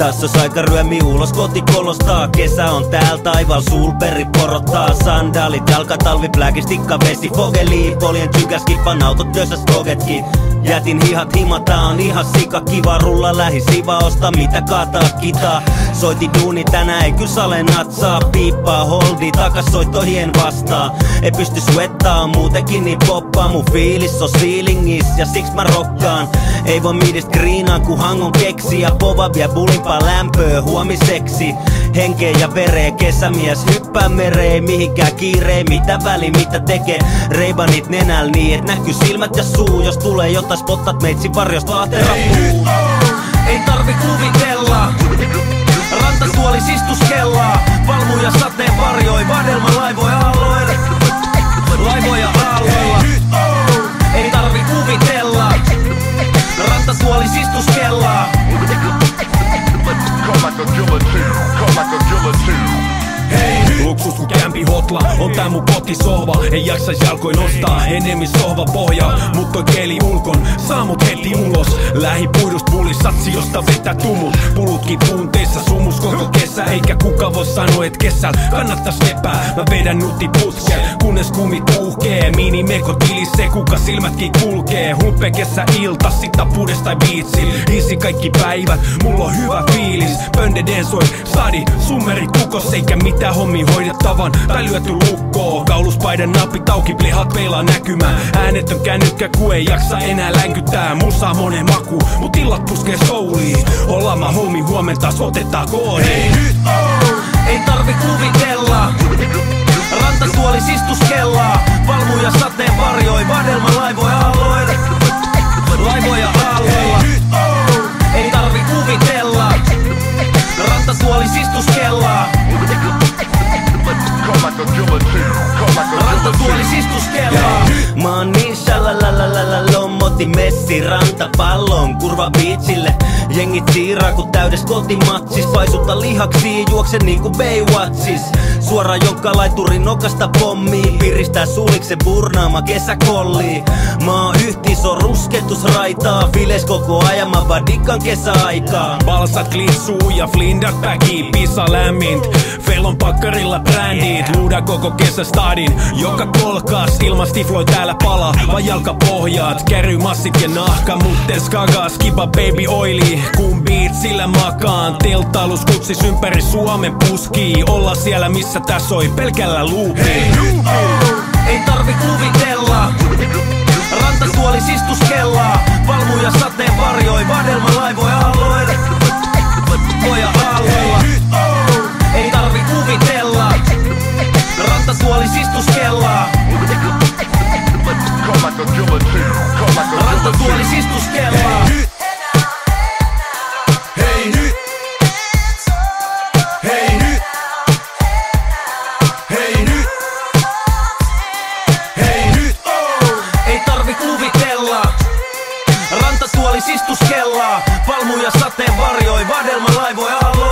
Taas jos aika ryömi ulos kotikolostaa. Kesä on täällä taivaal, sulperi porottaa. Sandaalit, jalkatalvi, pläkistikka, vesi, fogeli. Poljen tsykäs, kippan autot, työssä skogetkin. Jätin hihat himata, on ihan sika kiva. Rulla lähi siva, osta mitä kaataa kitaa. Soiti duuni tänään, ei kyllä sale natsaa. Piippaa holdi, takas soittohien vastaa. Ei pysty suettaa, muutenkin niin poppaa. Mun fiilis on feelingis ja siks mä rokkaan. Ei voi midist griinaan ku hangon keksi. Ja pova vie bulimpaa lämpöö huomiseksi. Henkeä ja veree, kesämies hyppää mereen. Mihinkään kiiree, mitä väli, mitä tekee. Reibanit nenäl niin, et näkyy silmät ja suu. Jos tulee jotain, spottat meitsi varjosta vaaterapuu. Ei tarvi kuvitella, rantatuolis istuskellaa. Valmuja sateen varjoi, vadelma laivoja aalloilla. Laivoja aalloilla. Ei tarvi kuvitella, rantatuolis istuskellaa. Hei, luksus ku kämpi hotla, on tää mun kotisohva. Ei jaksais jalkoin nostaa, enemmän sohva pohjaa. Mut toi keli ulkon, saa mut heti ulos. Lähipuidust pulis, satsi josta vetää tumut. Pulutkin puunteissa, sumus koko kesä. Eikä kuka voi sanoa, et kesäl kannattais lepää. Mä vedän nutti putkel, kunnes kumit puhkee. Minimeko tilisse, kuka silmätkin kulkee. Humpe kesä ilta, sit tapuudes tai viitsi. Isi kaikki päivät, mulla on hyvä fiilis. Pönde densoi, sadi, summerit kukos. Eikä mitään hommi hoidettavan tai lyöty lukkoo. Kauluspaidan napit auki, plehat peilaa näkymään. Äänet on kännykkä, ku ei jaksa enää länkyttää. Musaa monen maku, mut illat puskee souliin. Ollaan mä hommi, huomenta otetaan koodi. Hei nyt ei tarvi kuvitella, rantatuolis istuskellaa. Valmuja sateen varjoi, vadelma laivoja aalloilla. Laivoja aalloilla. Ei tarvi kuvitella, rantatuolis istuskellaa. Rantatuolis istuskellaa. Mä oon niin shalalalala lommoti messi rantapallon kurva beachille. Jengit siiraa ku täydes kotimatsis. Paisutta lihaksi, juokse niinku Baywatchis. Suoraan jonkkalaiturin nokasta pommii. Piristää suuliksen burnaama kesäkolli. Mä oon yhtiso rusketusraitaa. Files koko ajan mä vaan dikkaan kesäaikaa. Balsat glitsuu ja flindat päkii. Pisa lämmint, felon pakkarilla brändit. Luuda koko kesä stadin, joka kolkaas. Ilman stifloi täällä palaa, vaan jalkapohjaat. Käry massit ja nahka, mutten skagaa. Skiba baby oili, kun beat sillä makaan. Telttailus kutsis ympäri Suomen puskii. Olla siellä missä tää soi pelkällä luupiin. Hei, ei tarvi kuvitella, rantatuolis istuskellaa. Valmuja sateen varjoi, vadelma laivoja aalloilla. Laivoja aalloilla. Ei tarvi kuvitella, rantatuolis istuskellaa. Rantatuolis istuskellaa. Hei nyt! Hei nyt! Hei nyt! Hei nyt! Ei tarvi kuvitella, rantatuolis istuskellaa. Valmuja sateen varjoi, vadelma laivoja aalloilla.